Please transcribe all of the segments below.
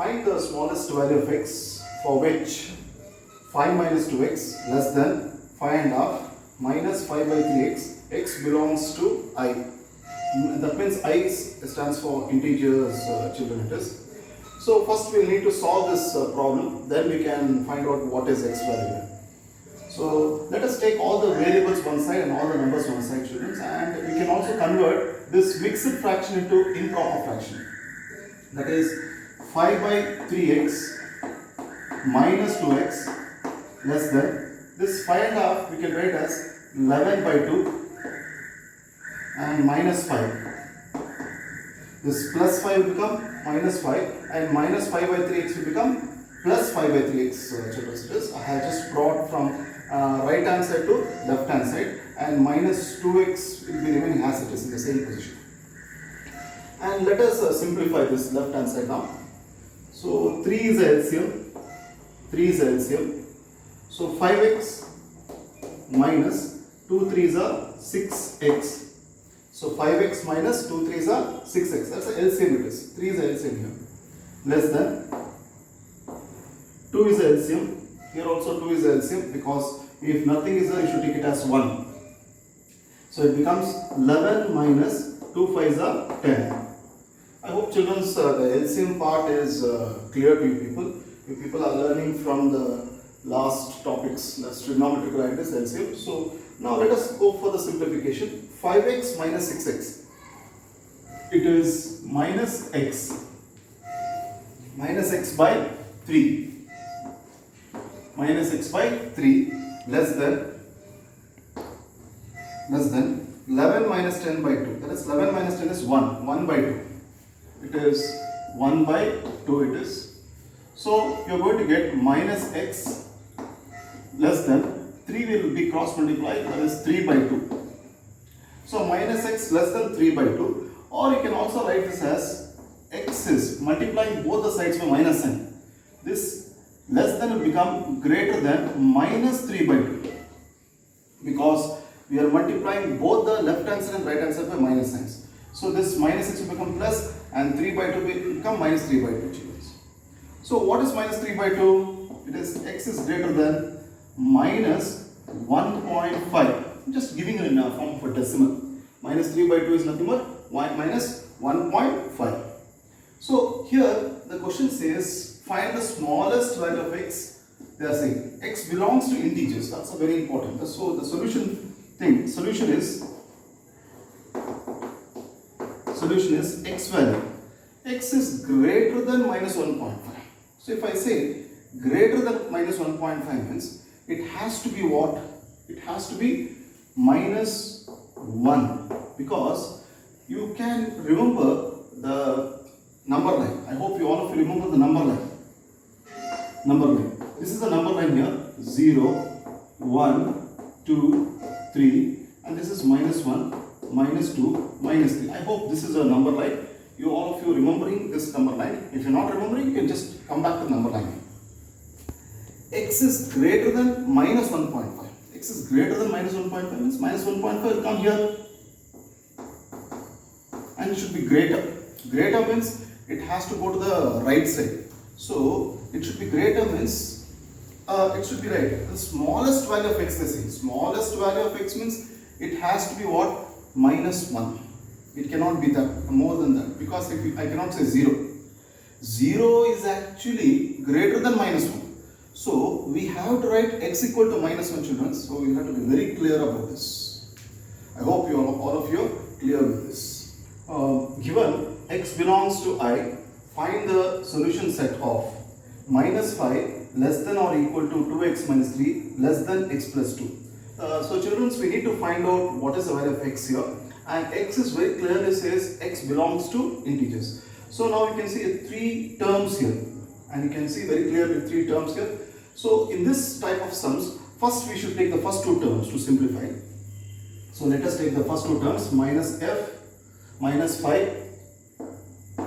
Find the smallest value of x for which 5 minus 2x less than 5 and a half minus 5 by 3x, x belongs to I. That means I stands for integers, children it is. So first we need to solve this problem, then we can find out what is x value. So let us take all the variables one side and all the numbers one side, children, and we can also convert this mixed fraction into improper fraction. That is 5 by 3x minus 2x less than this 5 and a half we can write as 11 by 2 and minus 5. This plus 5 will become minus 5 and minus 5 by 3x will become plus 5 by 3x, children. I have just brought from right hand side to left hand side, and minus 2x will be remaining as it is in the same position. And let us simplify this left hand side now. So 3 is a LCM, 3 is a LCM. So 5x minus 2 3s are 6x. So 5x minus 2 3s are 6x. That's a LCM it is. 3 is a LCM here. Less than 2 is a LCM. Here also 2 is a LCM, because if nothing is there you should take it as 1. So it becomes 11 minus 2 5s are 10. I hope children the LCM part is clear to you people. You people are learning from the last topics, that's trigonometric identities, LCM. So now let us go for the simplification. 5x minus 6x. It is minus x by 3. Minus x by 3 less than 11 minus 10 by 2. That is 11 minus 10 is 1 by 2. It is 1 by 2 it is. So you are going to get minus x less than 3 will be cross multiplied, that is 3 by 2. So minus x less than 3 by 2, or you can also write this as x is multiplying both the sides by minus sign. This less than will become greater than minus 3 by 2, because we are multiplying both the left hand side and right hand side by minus signs. So this minus x will become plus and 3 by 2 will become minus 3 by 2, children. So what is minus 3 by 2? It is x is greater than minus 1.5. Just giving you in a form of a decimal. Minus 3 by 2 is nothing but minus 1.5. So here the question says find the smallest value of x. They are saying x belongs to integers. That's a very important. So the solution is x value. X is greater than minus 1.5. So if I say greater than minus 1.5 means it has to be what? It has to be minus 1, because you can remember the number line. I hope you all of you remember the number line. This is the number line here, 0, 1, 2, 3, and this is minus 1, minus 2, minus 3. I hope this is a number line. You all of you remembering this number line. If you're not remembering, you can just come back to the number line. X is greater than minus 1.5. X is greater than minus 1.5 means minus 1.5 will come here, and it should be greater. Greater means it has to go to the right side. So it should be greater means it should be right. The smallest value of x, they say. Smallest value of x means it has to be what? Minus 1. It cannot be that more than that, because if I cannot say 0. 0 is actually greater than minus 1. So we have to write x equal to minus 1, children. So you have to be very clear about this. I hope you all of you are clear with this. Given x belongs to I, find the solution set of minus 5 less than or equal to 2x minus 3 less than x plus 2. So children, we need to find out what is the value of x here, and x is very clearly says x belongs to integers. So now you can see 3 terms here, and you can see very clearly 3 terms here. So in this type of sums, first we should take the first 2 terms to simplify. So let us take the first 2 terms, minus f minus 5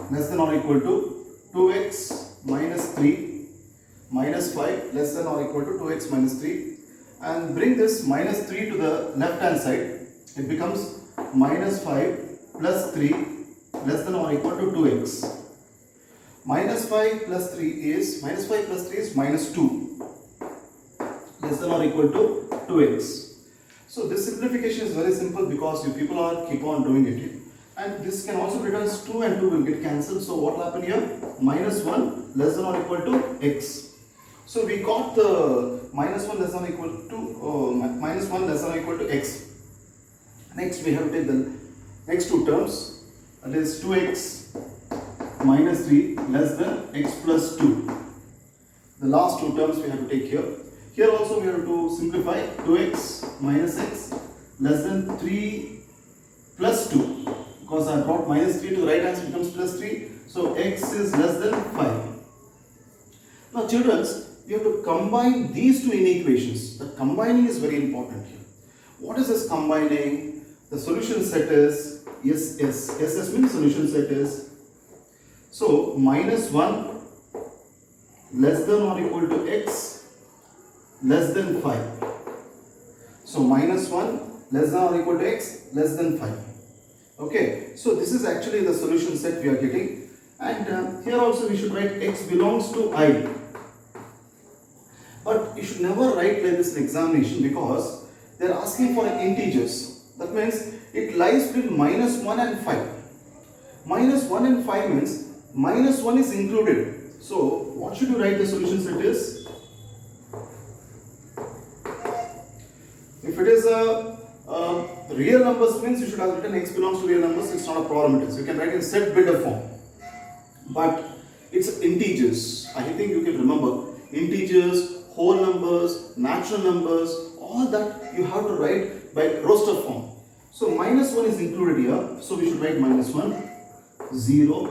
less than or equal to 2x minus 3 minus 5 less than or equal to 2x minus 3, and bring this minus 3 to the left hand side. It becomes minus 5 plus 3 less than or equal to 2x. minus 5 plus 3 is minus 2, less than or equal to 2x. So this simplification is very simple because you people are keep on doing it, and this can also return 2 and 2 will get cancelled. So what will happen here? Minus 1 less than or equal to x. So we got the minus 1 less than or equal to minus 1 less than or equal to x. Next we have to take the next two terms, that is 2x minus 3 less than x plus 2. The last two terms we have to take here. Here also we have to simplify 2x minus x less than 3 plus 2, because I brought minus 3 to the right hand side, becomes plus 3. So x is less than 5. Now children, we have to combine these two inequations. The combining is very important here. What is this combining? The solution set is SS means solution set is, so minus 1 less than or equal to x less than 5. So minus 1 less than or equal to x less than 5. Okay, so this is actually the solution set we are getting, and here also we should write x belongs to I. But you should never write like this in examination because they are asking for integers. That means it lies between minus 1 and 5. Minus 1 and 5 means minus 1 is included. So what should you write the solution set is? If it is a real numbers means you should have written x belongs to real numbers. It's not a problem. It is. You can write in set builder form. But it's integers. I think you can remember integers, whole numbers, natural numbers, all that you have to write by roster form. So minus 1 is included here. So we should write minus 1, 0,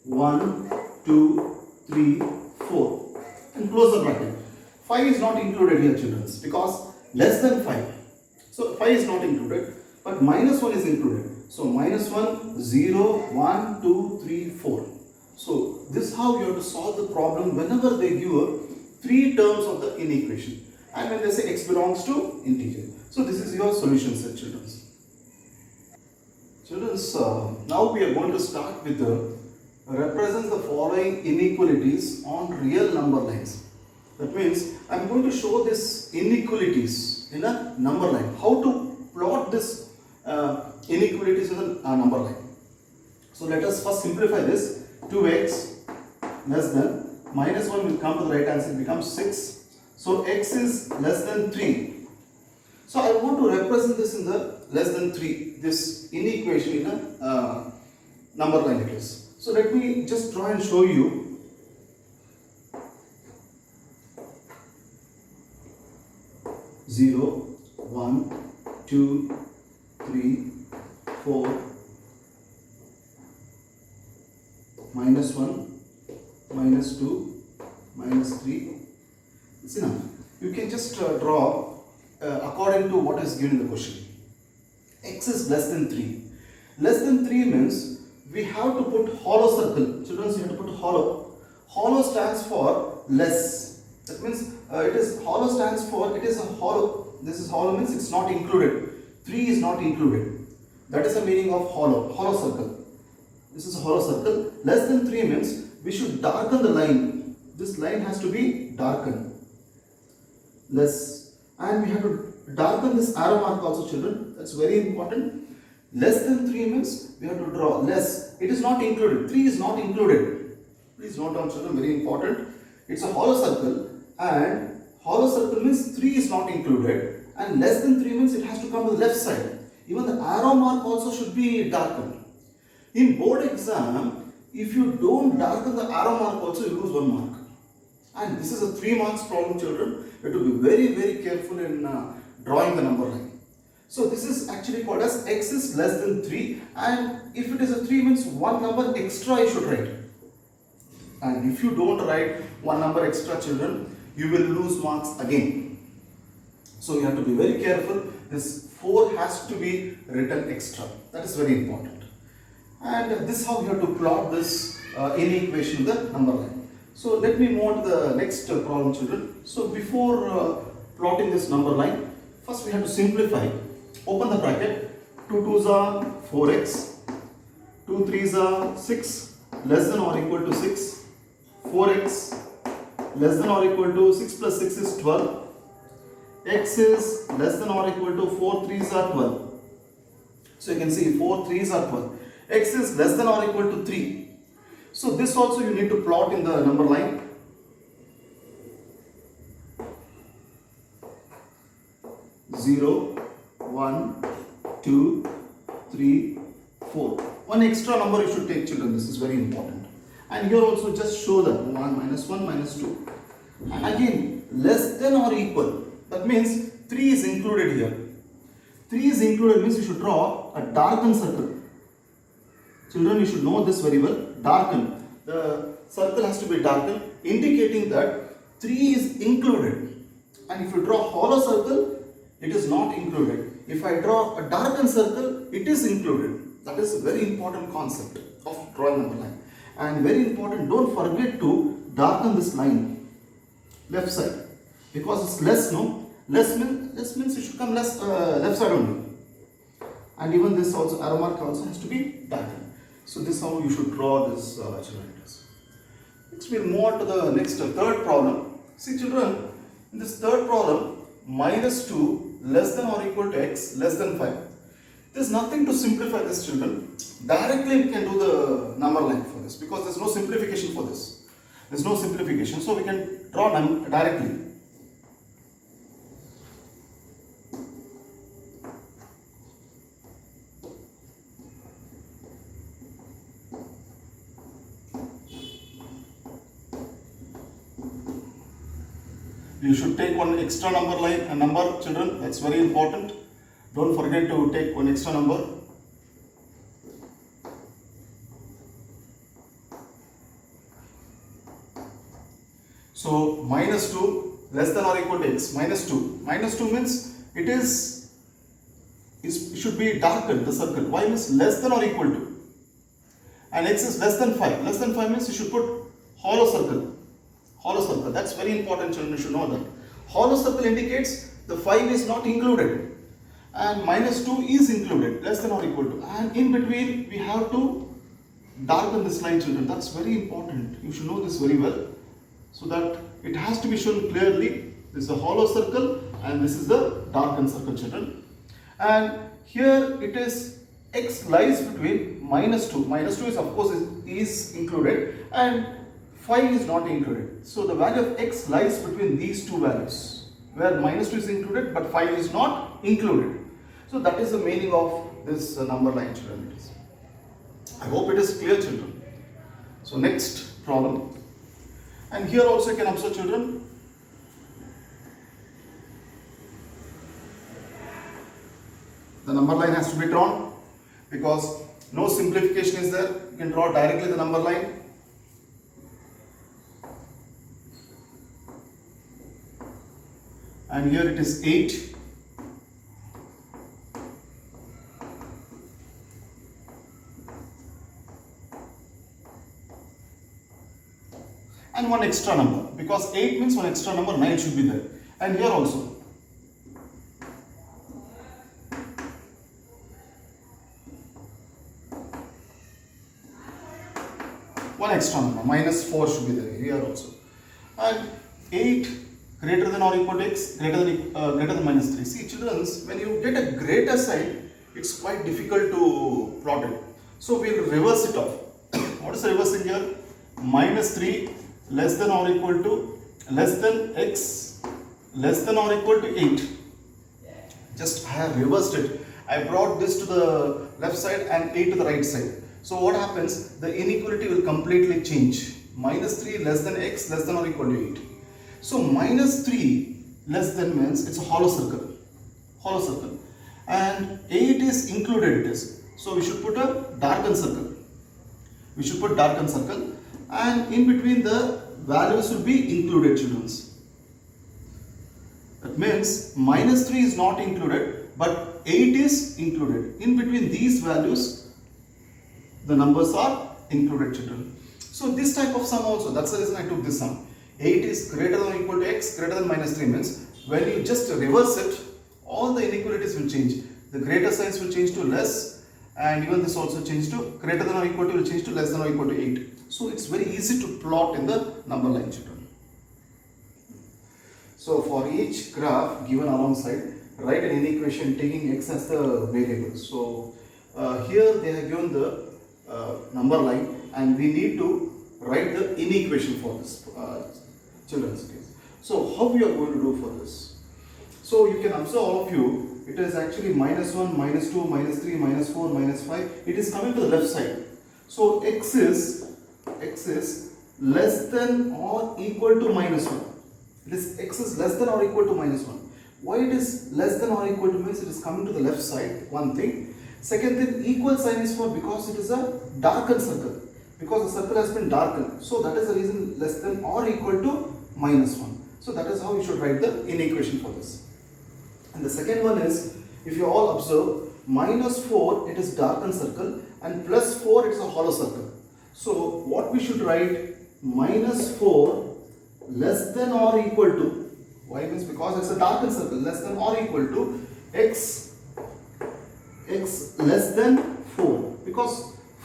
1, 2, 3, 4 and close the bracket. 5 is not included here children because less than 5. So 5 is not included, but minus 1 is included. So minus 1, 0, 1, 2, 3, 4. So this is how you have to solve the problem whenever they give you 3 terms of the inequation. And when they say x belongs to integer. So this is your solution set children. Children, now we are going to start with the represent the following inequalities on real number lines. That means I am going to show this inequalities in a number line. How to plot this inequalities in a number line. So let us first simplify this. 2x less than minus 1 will come to the right hand side, becomes 6. So x is less than 3. So I want to represent this in the less than 3, this inequation in a number line it is. So let me just try and show you. Zero, 1, 2, 3, 4, minus 1, minus 2, minus 3. It's enough. You can just draw according to what is given in the question. X is less than 3. Less than 3 means we have to put hollow circle. Children, you have to put hollow. Hollow stands for less. That means it is hollow stands for, it is a hollow. This is hollow means it's not included. 3 is not included. That is the meaning of hollow. Hollow circle. This is a hollow circle. Less than 3 means we should darken the line. This line has to be darkened. Less. And we have to darken this arrow mark also children. That's very important. Less than 3 means we have to draw less. It is not included. 3 is not included. Please note down children, very important. It's a hollow circle and hollow circle means 3 is not included and less than 3 means it has to come to the left side. Even the arrow mark also should be darkened. In board exam, if you don't darken the arrow mark also, you lose 1 mark. And this is a 3 marks problem children. You have to be very, very careful in drawing the number line. So this is actually called as x is less than 3, and if it is a 3 means 1 number extra you should write. And if you don't write 1 number extra children, you will lose marks again. So you have to be very careful. This 4 has to be written extra. That is very important. And this is how you have to plot this inequation with the number line. So let me move on to the next problem children. So before plotting this number line, first we have to simplify. Open the bracket. 2 2s are 4x, 2 3s are 6, less than or equal to 6. 4x less than or equal to 6 plus 6 is 12. X is less than or equal to 4 3s are 12. So you can see 4 3s are 12. X is less than or equal to 3. So this also you need to plot in the number line. 0, 1, 2, 3, 4. One extra number you should take, children. This is very important. And here also just show that 1 minus 2. And again, less than or equal. That means 3 is included here. 3 is included means you should draw a darkened circle. Children, you should know this very well. Darken. The circle has to be darkened, indicating that 3 is included. And if you draw a hollow circle, it is not included. If I draw a darkened circle, it is included. That is a very important concept of drawing number line. And very important, don't forget to darken this line, left side. Because it's less, no? Less means it should come left side only. And even this also, arrow mark also has to be darkened. So this is how you should draw this children. Next we'll move on to the next third problem. See children, in this third problem, minus 2 less than or equal to x less than 5. There's nothing to simplify this, children. Directly we can do the number line for this because there's no simplification for this. There's no simplification, so we can draw directly. You should take one extra number, children. That's very important. Don't forget to take one extra number. So minus 2 less than or equal to x. Minus 2. Minus 2 means it should be darkened, the circle. Y means less than or equal to. And x is less than 5. Less than 5 means you should put hollow circle. Hollow circle. That's very important, children. You should know that. Hollow circle indicates the 5 is not included. And minus 2 is included. Less than or equal to. And in between, we have to darken this line, children. That's very important. You should know this very well. So that it has to be shown clearly. This is a hollow circle and this is the darkened circle, children. And here it is x lies between minus 2. Minus 2 is of course is included and 5 is not included. So the value of x lies between these two values where minus 2 is included but 5 is not included. So that is the meaning of this number line, children. I hope it is clear, children. So next problem. And here also you can observe, children. The number line has to be drawn because no simplification is there. You can draw directly the number line. And here it is 8. And one extra number, because 8 means one extra number, 9 should be there. And here also. One extra number, minus 4 should be there here also. And 8 greater than or equal to x, greater than minus 3. See children, when you get a greater sign, it's quite difficult to plot it. So we will reverse it off. What is the reversing here? Minus 3 less than or equal to less than x less than or equal to 8. Just I have reversed it. I brought this to the left side and 8 to the right side. So what happens? The inequality will completely change. Minus 3 less than x less than or equal to 8. So minus 3 less than means it's a hollow circle. Hollow circle. And 8 is included it is. So we should put a darkened circle. We should put darkened circle. And in between the values will be included, children. That means minus 3 is not included but 8 is included. In between these values the numbers are included, children. So this type of sum also, that's the reason I took this sum. 8 is greater than or equal to x greater than minus 3 means when you just reverse it, all the inequalities will change. The greater signs will change to less and even this also change to greater than or equal to will change to less than or equal to 8. So it's very easy to plot in the number line, children. So for each graph given alongside, write an inequation taking x as the variable. So here they have given the number line, and we need to write the inequation for this children's case. So how we are going to do for this? So you can observe, all of you, it is actually -1, -2, -3, -4, -5. It is coming to the left side. So x is less than or equal to -1. It is x is less than or equal to -1. Why it is less than or equal to means it is coming to the left side, one thing. Second thing, equal sign is for because it is a darkened circle. Because the circle has been darkened. So that is the reason less than or equal to -1. So that is how you should write the inequation for this. And the second one is, if you all observe, -4 it is darkened circle and +4 it is a hollow circle. So what we should write, -4 less than or equal to, why means because it's a darkened circle, less than or equal to x less than 4, because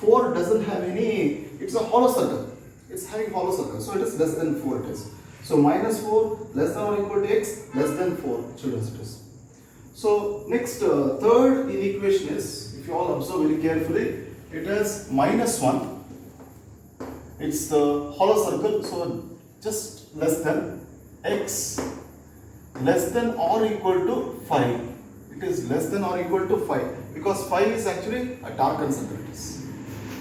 4 doesn't have any, it's a hollow circle, it's having hollow circle, so it is less than 4 it is. So -4 less than or equal to x less than 4, children, it is. So next third inequation is, if you all observe very carefully, it is -1, it's the hollow circle, so just less than x less than or equal to 5. It is less than or equal to 5 because 5 is actually a darkened circle. It is.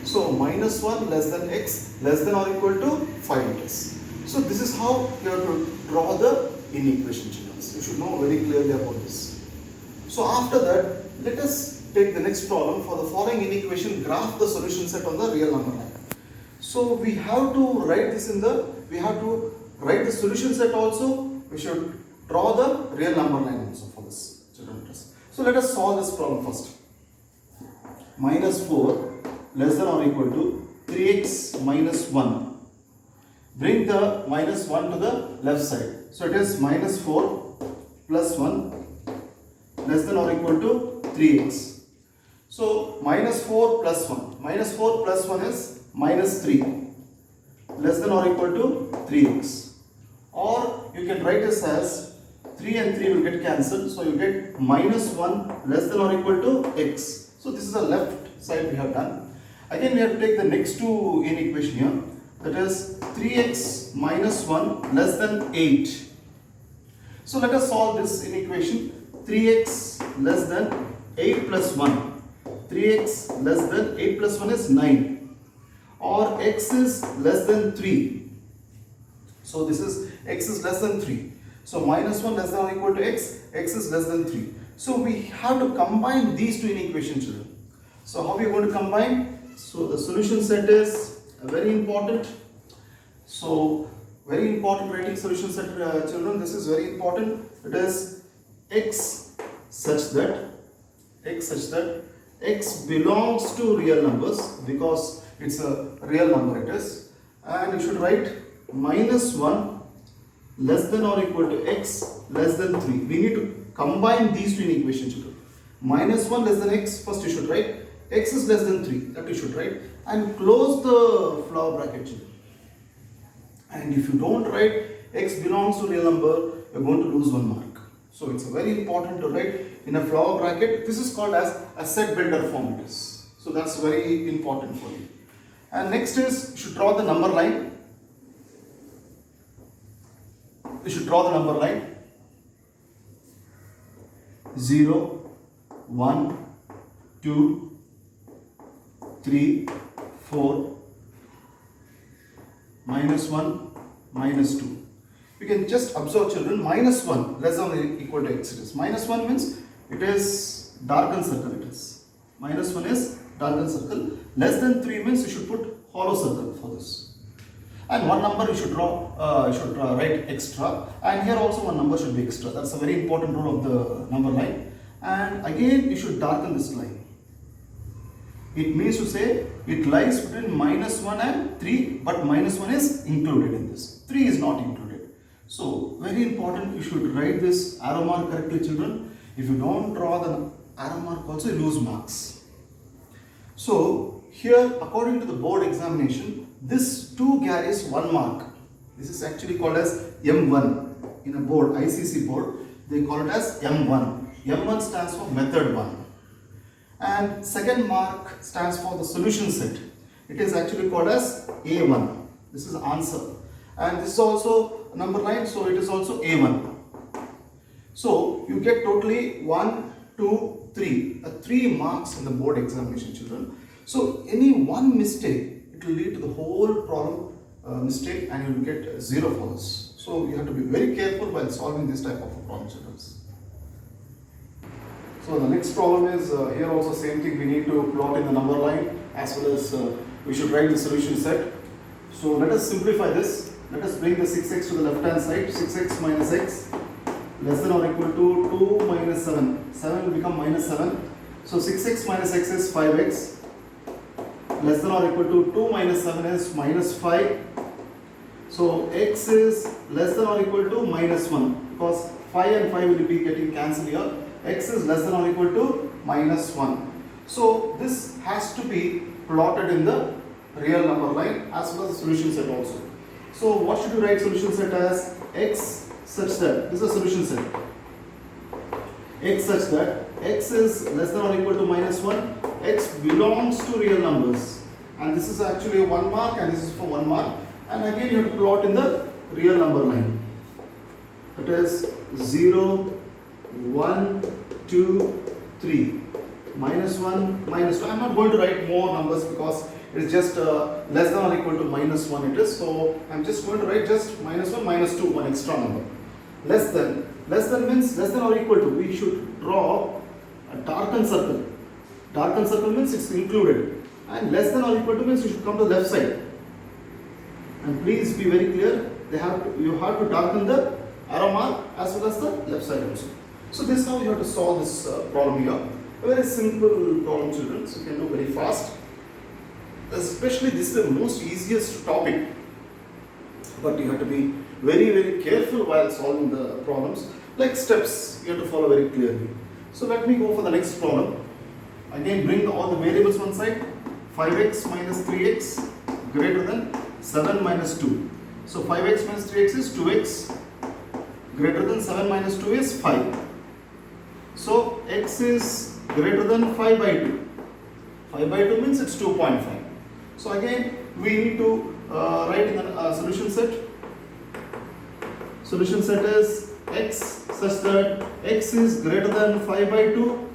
So -1 less than x less than or equal to 5 it is. So this is how you have to draw the inequation, children. You should know very clearly about this. So after that, let us take the next problem. For the following inequation, graph the solution set on the real number line. So we have to write this in the, we have to write the solution set also. We should draw the real number line also for this, children. So let us solve this problem first. -4 less than or equal to 3x minus 1. Bring the -1 to the left side. So it is -4 plus 1 less than or equal to 3x. So -4 plus 1. -4 plus 1 is -3 less than or equal to 3x. Or you can write this as 3 and 3 will get cancelled. So you get -1 less than or equal to x. So this is the left side we have done. Again we have to take the next two inequation here. That is 3x minus 1 less than 8. So let us solve this inequation. 3x less than 8 plus 1. 3x less than 8 plus 1 is 9. Or x is less than 3. So this is x is less than 3. So -1 less than or equal to x, x is less than 3. So we have to combine these two inequations, children. So how we are going to combine? So the solution set is very important. So very important writing solution set, children. This is very important. It is x such that x belongs to real numbers, because it's a real number it is. And you should write -1 less than or equal to x less than 3. We need to combine these two inequations, children. -1 less than x, first you should write. X is less than 3, that you should write. And close the flower bracket, children. And if you don't write x belongs to real number, you're going to lose 1 mark. So it's very important to write in a flower bracket. This is called as a set builder form it is. So that's very important for you. And next is, you should draw the number line. You should draw the number line. 0, 1, 2, 3, 4, -1, -2. You can just observe, children, -1 less than or equal to x it is. -1 means it is darkened circle it is. -1 is darkened circle. Less than 3 means you should put hollow circle for this. And one number you should draw, write extra. And here also one number should be extra. That's a very important rule of the number line. And again you should darken this line. It means to say it lies between -1 and 3, but -1 is included in this. 3 is not included. So very important, you should write this arrow mark correctly, children. If you don't draw the arrow mark also, you lose marks. So here, according to the board examination, this 2 carries 1 mark. This is actually called as M1 in a board, ICSE board. They call it as M1. M1 stands for method 1. And second mark stands for the solution set. It is actually called as A1. This is answer. And this is also number line, so it is also A1. So you get totally 1, 2, 3. 3 marks in the board examination, children. So any one mistake, it will lead to the whole problem mistake, and you will get 0 for this. So you have to be very careful while solving this type of a problem, children. So the next problem is here also same thing. We need to plot in the number line, as well as we should write the solution set. So let us simplify this. Let us bring the 6x to the left hand side. 6x minus x less than or equal to 2 minus 7. 7 will become minus 7. So 6x minus x is 5x. Less than or equal to 2 minus 7 is minus 5. So x is less than or equal to minus 1, because 5 and 5 will be getting cancelled here. X is less than or equal to minus 1. So this has to be plotted in the real number line as well as the solution set also. So what should you write solution set as? X such that, this is a solution set. X such that x is less than or equal to minus 1. X belongs to real numbers. And this is actually 1 mark, and this is for 1 mark. And again you have to plot in the real number line. That is 0, 1, 2, 3, minus 1, minus 2. I am not going to write more numbers because it is just less than or equal to minus 1 it is. So I am just going to write just minus 1, minus 2, one extra number. Less than means less than or equal to. We should draw a darkened circle. Darkened circle means it's included. And less than or equal to means you should come to the left side. And please be very clear, you have to darken the arrow mark as well as the left side also. So this is how you have to solve this problem here. A very simple problem, children, so you can do very fast. Especially this is the most easiest topic, but you have to be very, very careful while solving the problems. Like steps, you have to follow very clearly. So let me go for the next problem. Again, bring all the variables one side. 5x minus 3x greater than 7 minus 2. So 5x minus 3x is 2x, greater than 7 minus 2 is 5. So x is greater than 5 by 2. 5 by 2 means it's 2.5. So again we need to write in the solution set. Solution set is x such that x is greater than 5 by 2.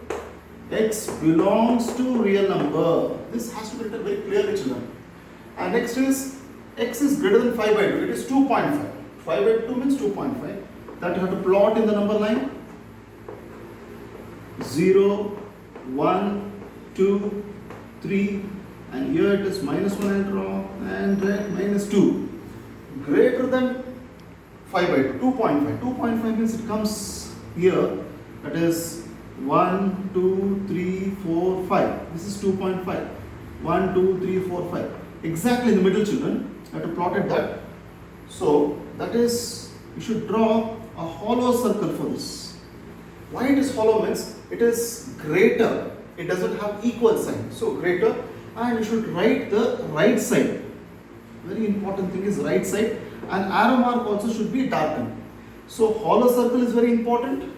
X belongs to real number. This has to be written very clearly, children. And next is x is greater than 5 by 2. It is 2.5. 5 by 2 means 2.5. That you have to plot in the number line. 0, 1, 2, 3, and here it is minus 1 and draw, and minus 2. Greater than 5 by 2, 2.5. 2.5 means it comes here, that is 1, 2, 3, 4, 5. This is 2.5. 1, 2, 3, 4, 5. Exactly in the middle, children. You have to plot it that. So that is, you should draw a hollow circle for this. Why it is hollow means it is greater. It doesn't have equal sign. So greater, and you should write the right side. Very important thing is right side, and arrow mark also should be darkened. So hollow circle is very important,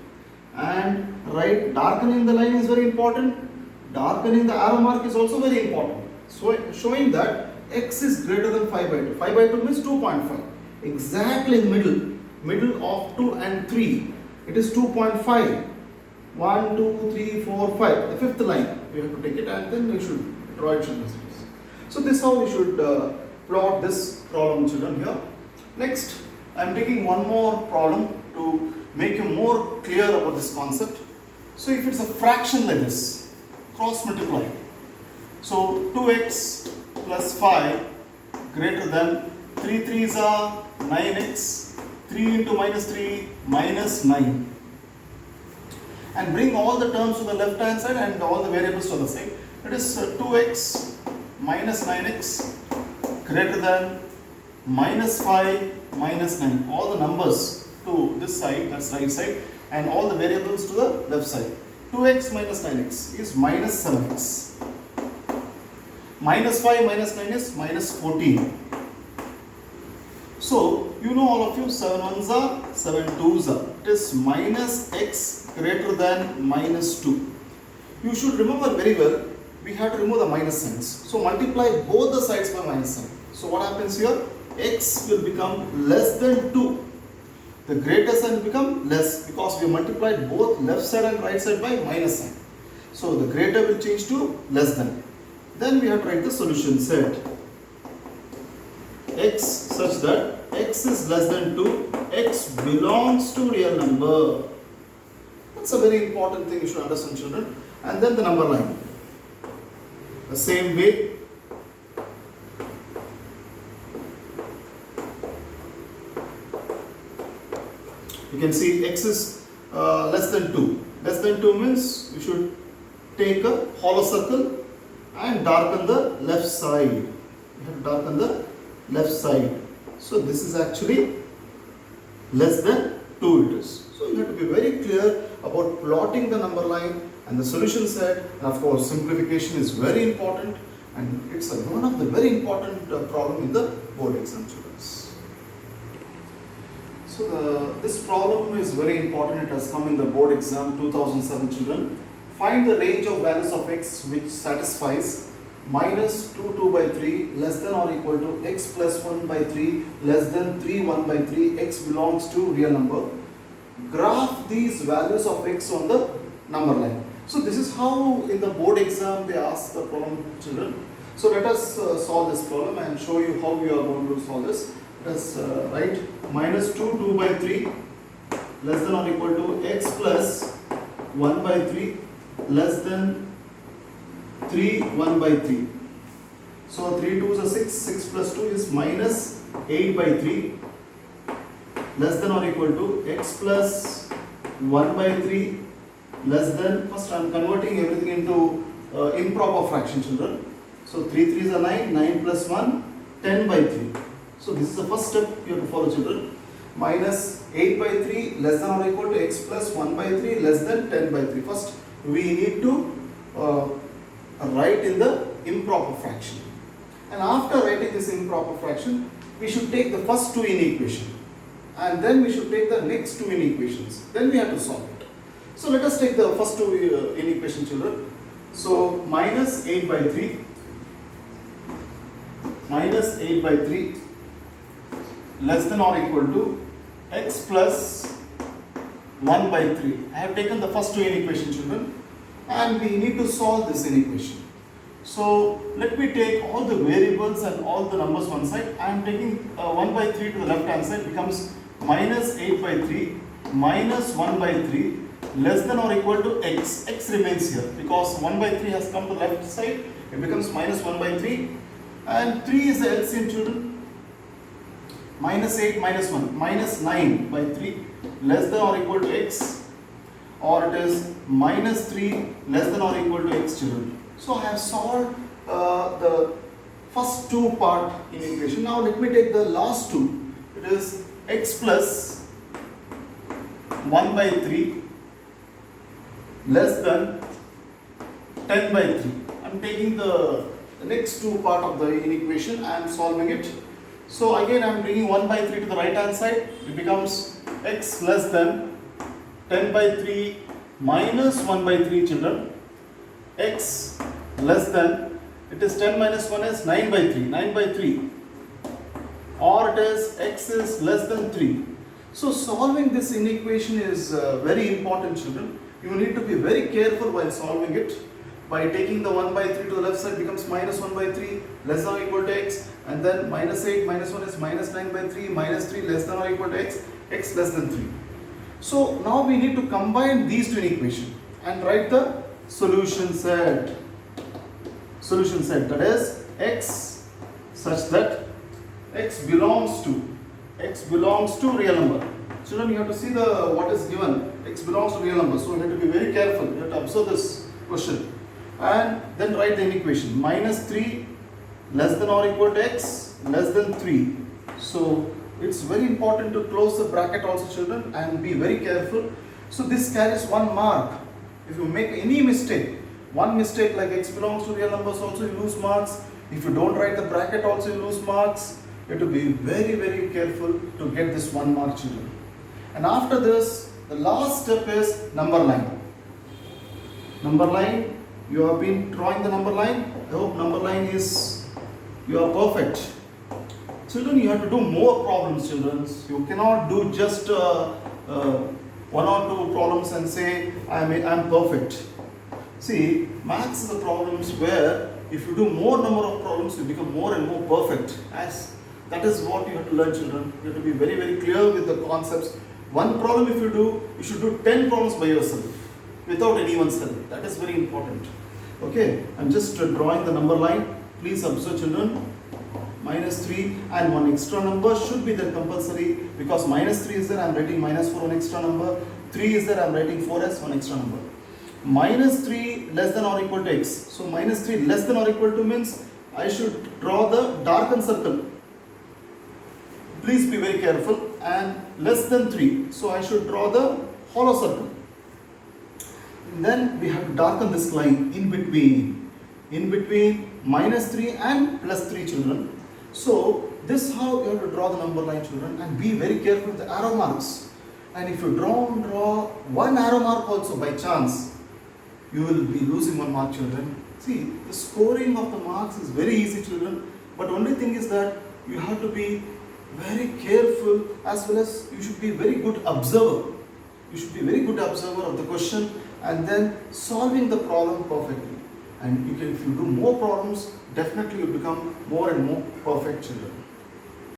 and right darkening the line is very important. Darkening the arrow mark is also very important. So showing that x is greater than 5 by 2. 5 by 2 means 2.5. Exactly in the middle of 2 and 3. It is 2.5. 1, 2, 3, 4, 5. The fifth line. You have to take it, and then you should draw it. So this is how we should plot this problem, children, here. Next, I am taking one more problem to make you more clear about this concept. So if it's a fraction like this, cross multiply. So 2x plus 5 greater than 3 3s are 9x, 3 into minus 3 minus 9. And bring all the terms to the left hand side and all the variables to the side. It is 2x minus 9x greater than minus 5 minus 9. All the numbers to this side, that's right side, and all the variables to the left side. 2x minus 9x is minus 7x. Minus 5 minus 9 is minus 14. So you know, all of you, 7 ones are 7 twos are. It is minus x greater than minus 2. You should remember very well, we have to remove the minus signs. So multiply both the sides by minus sign. So what happens here? X will become less than 2. The greater sign will become less because we multiplied both left side and right side by minus sign. So the greater will change to less than. Then we have to write the solution set. X such that x is less than 2, x belongs to real number. That's a very important thing you should understand, children. And then the number line. The same way, you can see x is less than 2. Less than 2 means you should take a hollow circle and darken the left side. You have to darken the left side. So this is actually less than 2 it is. So you have to be very clear about plotting the number line and the solution set. And of course, simplification is very important, and it's one of the very important problem in the board exam, students. So this problem is very important. It has come in the board exam 2007, children. Find the range of values of x which satisfies minus 2 by 3 less than or equal to x plus 1 by 3 less than 3 1 by 3, x belongs to real number. Graph these values of x on the number line. So this is how in the board exam they ask the problem, children. So let us solve this problem and show you how we are going to solve this. Let us write minus 2 by 3 less than or equal to x plus 1 by 3 less than 3 1 by 3. So 3 2s are 6, 6 plus 2 is minus 8 by 3 less than or equal to x plus 1 by 3 less than, first I am converting everything into improper fraction, children. So 3 3s are 9, 9 plus 1, 10 by 3. So this is the first step you have to follow, children. Minus 8 by 3 less than or equal to x plus 1 by 3 less than 10 by 3. First we need to write in the improper fraction. And after writing this improper fraction, we should take the first two inequation. And then we should take the next two inequations. Then we have to solve it. So let us take the first two inequation, children. So minus 8 by 3 less than or equal to x plus 1 by 3. I have taken the first two inequation, children, and we need to solve this inequation. So let me take all the variables and all the numbers one side. I am taking 1 by 3 to the left hand side, becomes minus 8 by 3 minus 1 by 3 less than or equal to x. X remains here because 1 by 3 has come to the left side. It becomes minus 1 by 3, and 3 is the LCM, children. Minus 8 minus 1, minus 9 by 3 less than or equal to x, or it is minus 3 less than or equal to x, children. So I have solved the first two part inequation. Now let me take the last two. It is x plus 1 by 3 less than 10 by 3. I am taking the next two part of the inequation and solving it. So again I am bringing 1 by 3 to the right hand side. It becomes x less than 10 by 3 minus 1 by 3, children. X less than, it is 10 minus 1 is 9 by 3, 9 by 3, or it is x is less than 3. So solving this inequation is very important, children. You need to be very careful while solving it. By taking the 1 by 3 to the left side becomes minus 1 by 3 less than or equal to x, and then minus 8 minus 1 is minus 9 by 3 minus 3 less than or equal to x, x less than 3. So now we need to combine these two inequations and write the solution set. Solution set, that is x such that x belongs to real number. Children, you have to see the what is given. X belongs to real number, so you have to be very careful. You have to observe this question and then write the inequation. Minus 3 less than or equal to x less than 3. So it's very important to close the bracket also, children, and be very careful. So this carries 1 mark. If you make any mistake, one mistake like x belongs to real numbers also, you lose marks. If you don't write the bracket also, you lose marks. You have to be very, very careful to get this 1 mark, children. And after this, the last step is number line. Number line, you have been drawing the number line. I hope number line is, you are perfect. Children, you have to do more problems, children. You cannot do just 1 or 2 problems and say, I'm perfect. See, maths is the problems where if you do more number of problems, you become more and more perfect. As that is what you have to learn, children. You have to be very, very clear with the concepts. One problem if you do, you should do 10 problems by yourself, without anyone's help. That is very important. Okay, I'm just drawing the number line. Please observe, children. -3 and one extra number should be there compulsory, because -3 is there, I'm writing -4, one extra number. 3 is there, I'm writing 4 as one extra number. -3 less than or equal to x. So -3 less than or equal to means I should draw the darkened circle. Please be very careful. And less than 3, so I should draw the hollow circle. And then we have to darken this line in between -3 and +3, children. So this is how you have to draw the number line, children, and be very careful with the arrow marks. And if you draw one arrow mark also by chance, you will be losing 1 mark, children. See, the scoring of the marks is very easy, children, but only thing is that you have to be very careful, as well as you should be very good observer. You should be very good observer of the question and then solving the problem perfectly. And if you do more problems, definitely you become more and more perfect, children.